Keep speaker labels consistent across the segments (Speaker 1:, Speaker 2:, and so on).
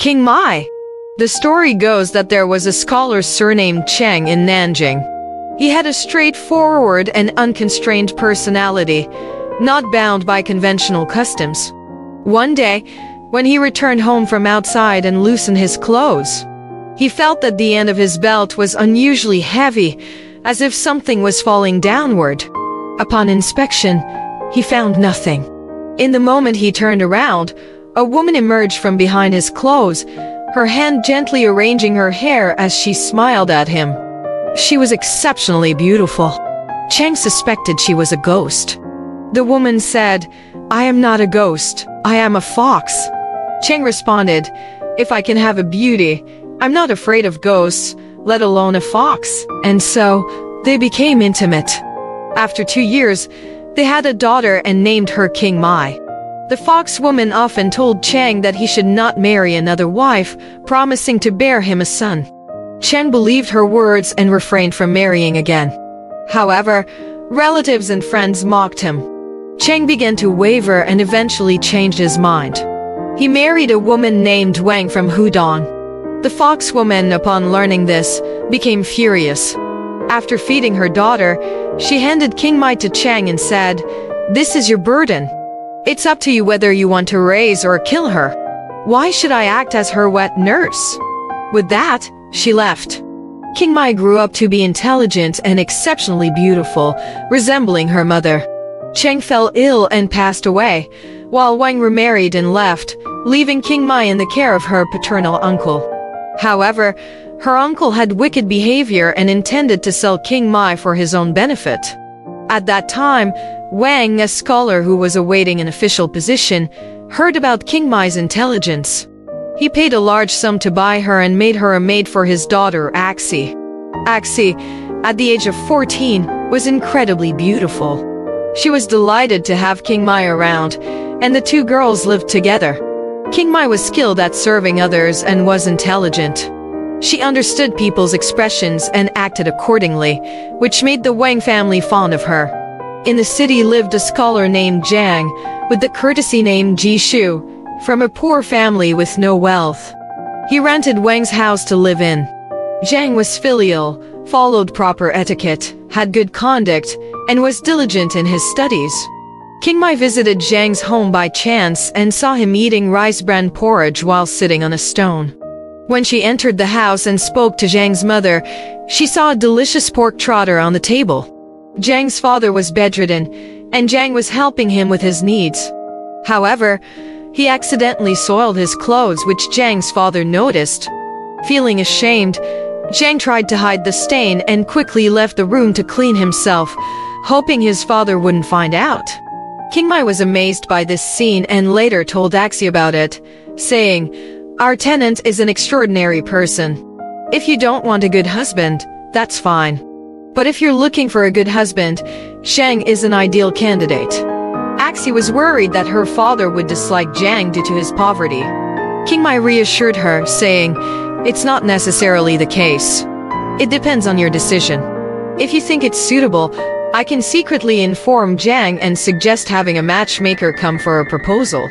Speaker 1: Qingmei. The story goes that there was a scholar surnamed Cheng in Nanjing. He had a straightforward and unconstrained personality, not bound by conventional customs. One day, when he returned home from outside and loosened his clothes, he felt that the end of his belt was unusually heavy, as if something was falling downward. Upon inspection, he found nothing. In the moment he turned around, a woman emerged from behind his clothes, her hand gently arranging her hair as she smiled at him. She was exceptionally beautiful. Cheng suspected she was a ghost. The woman said, "I am not a ghost, I am a fox." Cheng responded, "If I can have a beauty, I'm not afraid of ghosts, let alone a fox." And so, they became intimate. After 2 years, they had a daughter and named her Qingmei. The fox woman often told Cheng that he should not marry another wife, promising to bear him a son. Cheng believed her words and refrained from marrying again. However, relatives and friends mocked him. Cheng began to waver and eventually changed his mind. He married a woman named Wang from Hudong. The fox woman, upon learning this, became furious. After feeding her daughter, she handed Qingmei to Cheng and said, "This is your burden. It's up to you whether you want to raise or kill her. Why should I act as her wet nurse?" With that, she left. Qingmei grew up to be intelligent and exceptionally beautiful, resembling her mother. Cheng fell ill and passed away, while Wang remarried and left, leaving Qingmei in the care of her paternal uncle. However, her uncle had wicked behavior and intended to sell Qingmei for his own benefit. At that time, Wang, a scholar who was awaiting an official position, heard about Qingmei's intelligence. He paid a large sum to buy her and made her a maid for his daughter, Axi. Axi, at the age of 14, was incredibly beautiful. She was delighted to have Qingmei around, and the two girls lived together. Qingmei was skilled at serving others and was intelligent. She understood people's expressions and acted accordingly, which made the Wang family fond of her. In the city lived a scholar named Jiang, with the courtesy name Jishu, from a poor family with no wealth. He rented Wang's house to live in. Jiang was filial, followed proper etiquette, had good conduct, and was diligent in his studies. Qingmei visited Jiang's home by chance and saw him eating rice bran porridge while sitting on a stone. When she entered the house and spoke to Jiang's mother, she saw a delicious pork trotter on the table. Jiang's father was bedridden, and Jiang was helping him with his needs. However, he accidentally soiled his clothes, which Jiang's father noticed. Feeling ashamed, Jiang tried to hide the stain and quickly left the room to clean himself, hoping his father wouldn't find out. Qingmei was amazed by this scene and later told Axi about it, saying, "Our tenant is an extraordinary person. If you don't want a good husband, that's fine. But if you're looking for a good husband, Shang is an ideal candidate." Axi was worried that her father would dislike Jiang due to his poverty. Qingmei reassured her, saying, "It's not necessarily the case. It depends on your decision. If you think it's suitable, I can secretly inform Jiang and suggest having a matchmaker come for a proposal.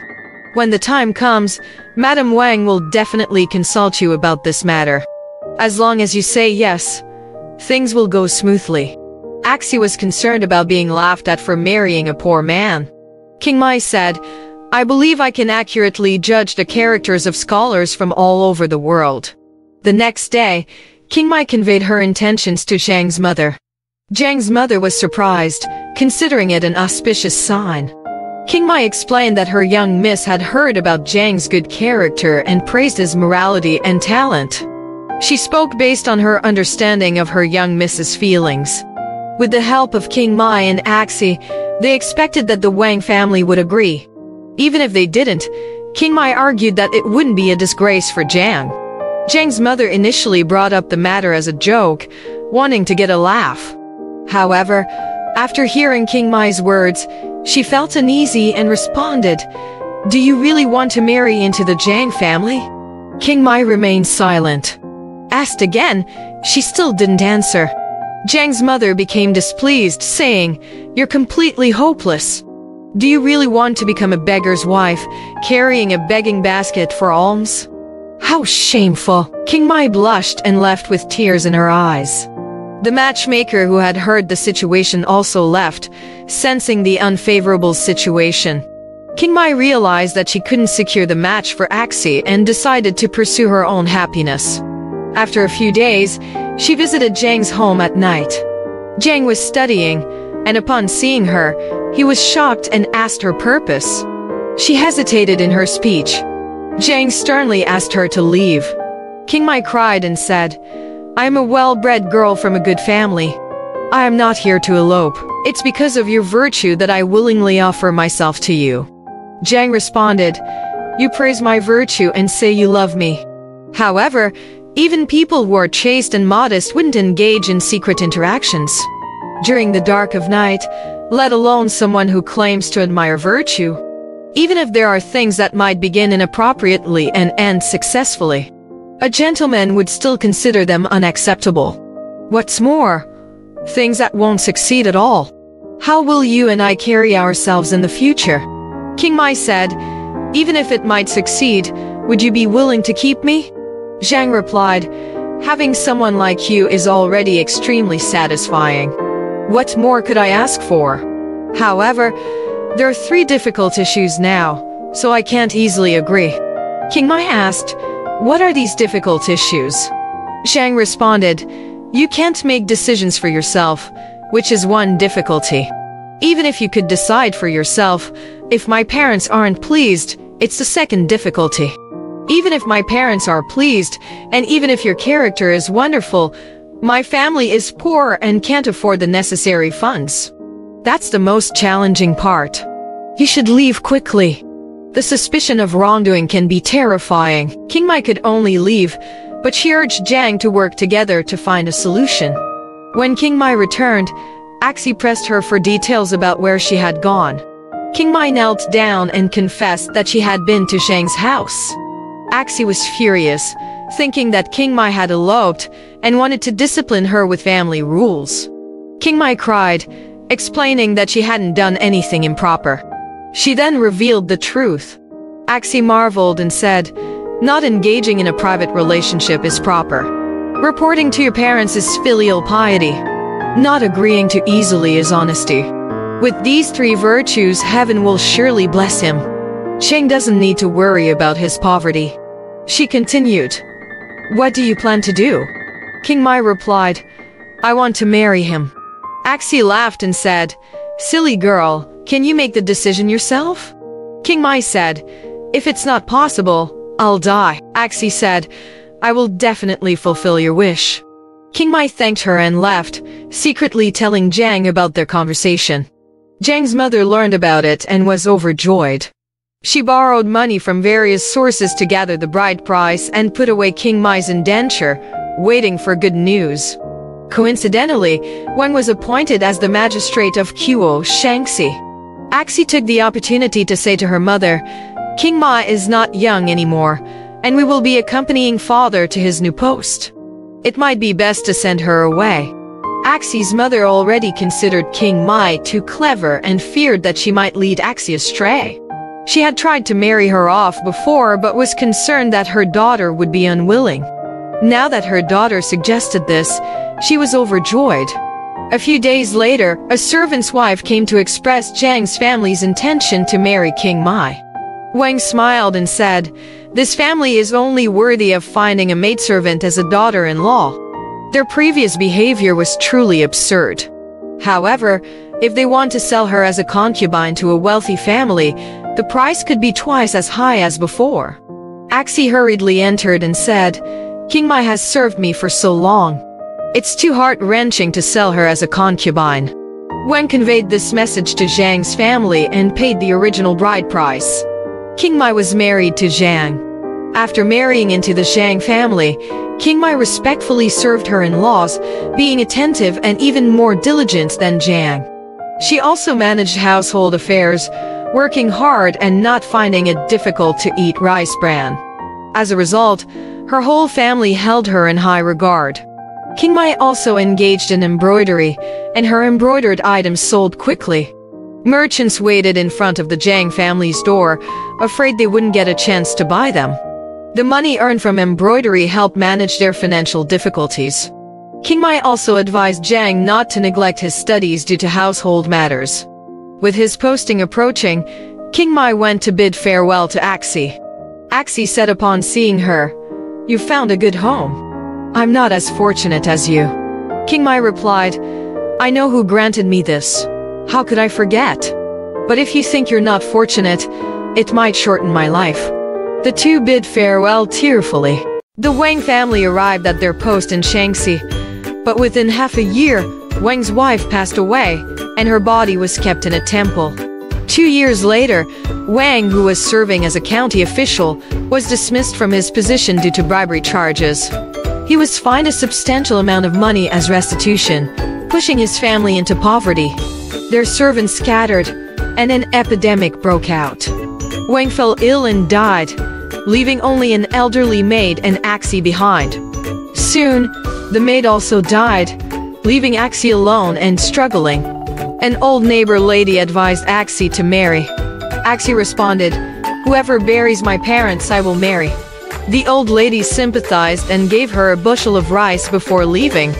Speaker 1: When the time comes, Madame Wang will definitely consult you about this matter. As long as you say yes, things will go smoothly." Axi was concerned about being laughed at for marrying a poor man. Qingmei said, "I believe I can accurately judge the characters of scholars from all over the world." The next day, Qingmei conveyed her intentions to Jiang's mother. Jiang's mother was surprised, considering it an auspicious sign. Qingmei explained that her young miss had heard about Jiang's good character and praised his morality and talent. She spoke based on her understanding of her young miss's feelings. With the help of Qingmei and Axi, they expected that the Wang family would agree. Even if they didn't, Qingmei argued that it wouldn't be a disgrace for Jiang. Jiang's mother initially brought up the matter as a joke, wanting to get a laugh. However, after hearing Qingmei's words, she felt uneasy and responded, "Do you really want to marry into the Jiang family?" Qingmei remained silent. Asked again, she still didn't answer. Jiang's mother became displeased, saying, "You're completely hopeless. Do you really want to become a beggar's wife, carrying a begging basket for alms? How shameful! Qingmei blushed and left with tears in her eyes. The matchmaker who had heard the situation also left, sensing the unfavorable situation. Qingmei realized that she couldn't secure the match for Axi and decided to pursue her own happiness. After a few days, she visited Zhang's home at night. Zhang was studying, and upon seeing her, he was shocked and asked her purpose. She hesitated in her speech. Zhang sternly asked her to leave. Qingmei cried and said, "I am a well-bred girl from a good family. I am not here to elope. It's because of your virtue that I willingly offer myself to you." Zhang responded, "You praise my virtue and say you love me. However, even people who are chaste and modest wouldn't engage in secret interactions during the dark of night, let alone someone who claims to admire virtue. Even if there are things that might begin inappropriately and end successfully, a gentleman would still consider them unacceptable. What's more, things that won't succeed at all. How will you and I carry ourselves in the future?" Qingmei said, "Even if it might succeed, would you be willing to keep me?" Zhang replied, "Having someone like you is already extremely satisfying. What more could I ask for? However, there are 3 difficult issues now, so I can't easily agree." Qingmei asked, "What are these difficult issues?" Zhang responded, "You can't make decisions for yourself, which is one difficulty. Even if you could decide for yourself, if my parents aren't pleased, it's the second difficulty. Even if my parents are pleased, and even if your character is wonderful, my family is poor and can't afford the necessary funds. That's the most challenging part. You should leave quickly. The suspicion of wrongdoing can be terrifying." Qingmei could only leave, but she urged Zhang to work together to find a solution. When Qingmei returned, Axi pressed her for details about where she had gone. Qingmei knelt down and confessed that she had been to Zhang's house. Axi was furious, thinking that Qingmei had eloped and wanted to discipline her with family rules. Qingmei cried, explaining that she hadn't done anything improper. She then revealed the truth. Axi marveled and said, "Not engaging in a private relationship is proper. Reporting to your parents is filial piety. Not agreeing too easily is honesty. With these 3 virtues, heaven will surely bless him. Zhang doesn't need to worry about his poverty." She continued, "What do you plan to do?" Qingmei replied, "I want to marry him." Axi laughed and said, "Silly girl, can you make the decision yourself?" Qingmei said, "If it's not possible, I'll die." Axi said, "I will definitely fulfill your wish." Qingmei thanked her and left, secretly telling Zhang about their conversation. Zhang's mother learned about it and was overjoyed. She borrowed money from various sources to gather the bride price and put away Qingmei's indenture, waiting for good news. Coincidentally, Wang was appointed as the magistrate of Quo Shangxi. Axi took the opportunity to say to her mother, "Qingmei is not young anymore, and we will be accompanying father to his new post. It might be best to send her away." Axi's mother already considered Qingmei too clever and feared that she might lead Axi astray. She had tried to marry her off before but was concerned that her daughter would be unwilling. Now that her daughter suggested this, she was overjoyed. A few days later, a servant's wife came to express Zhang's family's intention to marry Qingmei. Wang smiled and said, "This family is only worthy of finding a maidservant as a daughter-in-law. Their previous behavior was truly absurd. However, if they want to sell her as a concubine to a wealthy family, the price could be twice as high as before." Axi hurriedly entered and said, "Qingmei has served me for so long. It's too heart-wrenching to sell her as a concubine." Wang conveyed this message to Zhang's family and paid the original bride price. Qingmei was married to Zhang. After marrying into the Zhang family, Qingmei respectfully served her in-laws, being attentive and even more diligent than Zhang. She also managed household affairs, working hard and not finding it difficult to eat rice bran. As a result, her whole family held her in high regard. Qingmei also engaged in embroidery, and her embroidered items sold quickly. Merchants waited in front of the Zhang family's door, afraid they wouldn't get a chance to buy them. The money earned from embroidery helped manage their financial difficulties. Qingmei also advised Jiang not to neglect his studies due to household matters. With his posting approaching, Qingmei went to bid farewell to Axi. Axi said upon seeing her, "You found a good home. I'm not as fortunate as you." Qingmei replied, "I know who granted me this. How could I forget? But if you think you're not fortunate, it might shorten my life." The two bid farewell tearfully. The Wang family arrived at their post in Shaanxi, but within half a year, Wang's wife passed away, and her body was kept in a temple. 2 years later, Wang, who was serving as a county official, was dismissed from his position due to bribery charges. He was fined a substantial amount of money as restitution, pushing his family into poverty. Their servants scattered, and an epidemic broke out. Wang fell ill and died, leaving only an elderly maid and Axi behind. Soon, the maid also died, leaving Axi alone and struggling. An old neighbor lady advised Axi to marry. Axi responded, "Whoever buries my parents, I will marry." The old lady sympathized and gave her a bushel of rice before leaving.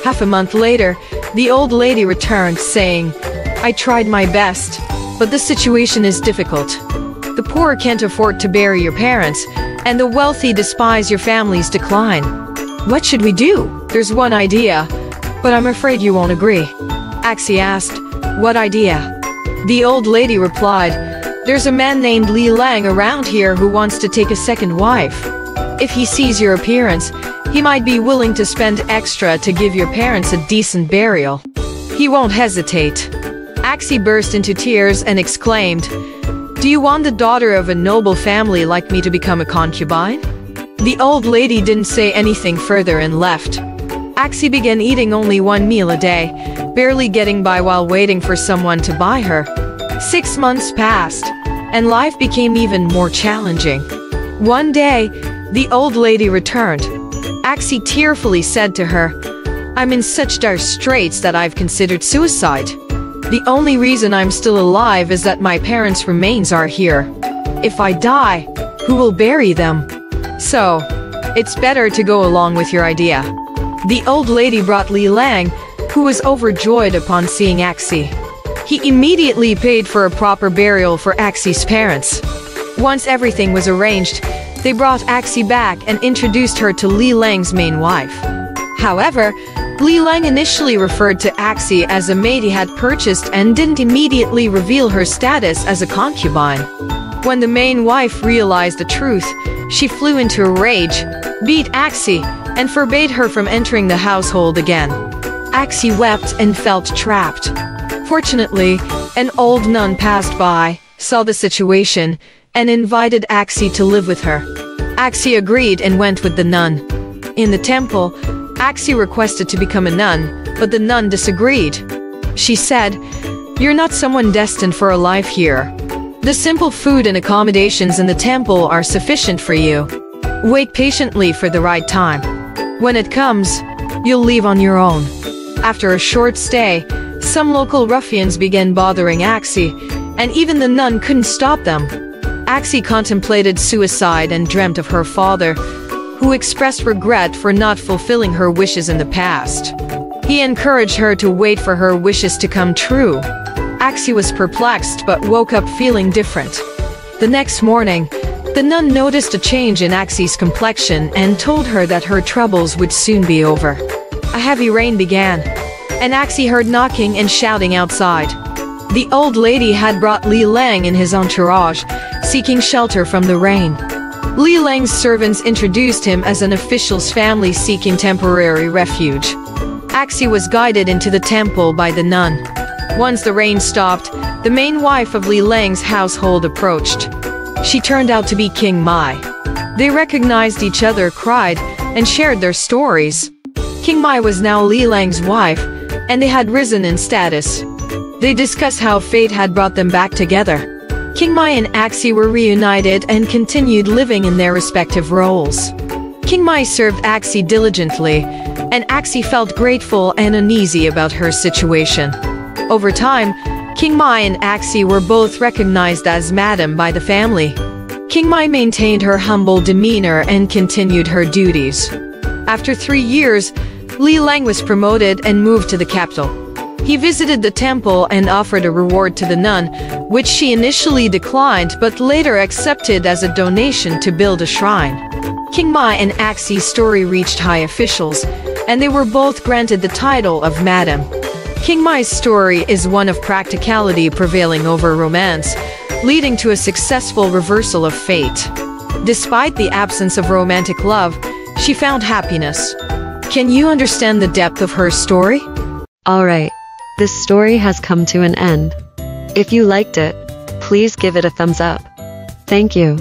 Speaker 1: Half a month later, the old lady returned, saying, "I tried my best, but the situation is difficult. The poor can't afford to bury your parents, and the wealthy despise your family's decline. What should we do? There's one idea, but I'm afraid you won't agree." Axi asked, "What idea?" The old lady replied, "There's a man named Li Lang around here who wants to take a second wife. If he sees your appearance, he might be willing to spend extra to give your parents a decent burial. He won't hesitate." Axi burst into tears and exclaimed, "Do you want the daughter of a noble family like me to become a concubine?" The old lady didn't say anything further and left. Axi began eating only one meal a day, barely getting by while waiting for someone to buy her. 6 months passed, and life became even more challenging. One day, the old lady returned. Axi tearfully said to her, "I'm in such dire straits that I've considered suicide. The only reason I'm still alive is that my parents' remains are here. If I die, who will bury them? So, it's better to go along with your idea." The old lady brought Li Lang, who was overjoyed upon seeing Axi. He immediately paid for a proper burial for Axi's parents. Once everything was arranged, they brought Axi back and introduced her to Li Lang's main wife. However, Li Lang initially referred to Axi as a maid he had purchased and didn't immediately reveal her status as a concubine. When the main wife realized the truth, she flew into a rage, beat Axi, and forbade her from entering the household again. Axi wept and felt trapped. Fortunately, an old nun passed by, saw the situation, and invited Axi to live with her. Axi agreed and went with the nun. In the temple, Axi requested to become a nun, but the nun disagreed. She said, "You're not someone destined for a life here. The simple food and accommodations in the temple are sufficient for you. Wait patiently for the right time. When it comes, you'll leave on your own." After a short stay, some local ruffians began bothering Axi, and even the nun couldn't stop them. Axi contemplated suicide and dreamt of her father, who expressed regret for not fulfilling her wishes in the past. He encouraged her to wait for her wishes to come true. Axi was perplexed but woke up feeling different. The next morning, the nun noticed a change in Axi's complexion and told her that her troubles would soon be over. A heavy rain began, and Axi heard knocking and shouting outside. The old lady had brought Li Lang in his entourage, seeking shelter from the rain. Li Lang's servants introduced him as an official's family seeking temporary refuge. Axi was guided into the temple by the nun. Once the rain stopped, the main wife of Li Lang's household approached. She turned out to be Qingmei. They recognized each other, cried, and shared their stories. Qingmei was now Li Lang's wife, and they had risen in status. They discussed how fate had brought them back together. Qingmei and Axi were reunited and continued living in their respective roles. Qingmei served Axi diligently, and Axi felt grateful and uneasy about her situation. Over time, Qingmei and Axi were both recognized as madam by the family. Qingmei maintained her humble demeanor and continued her duties. After 3 years, Li Lang was promoted and moved to the capital. He visited the temple and offered a reward to the nun, which she initially declined but later accepted as a donation to build a shrine. Qingmei and Axi's story reached high officials, and they were both granted the title of Madam. Qingmei's story is one of practicality prevailing over romance, leading to a successful reversal of fate. Despite the absence of romantic love, she found happiness. Can you understand the depth of her story?
Speaker 2: Alright, this story has come to an end. If you liked it, please give it a thumbs up. Thank you.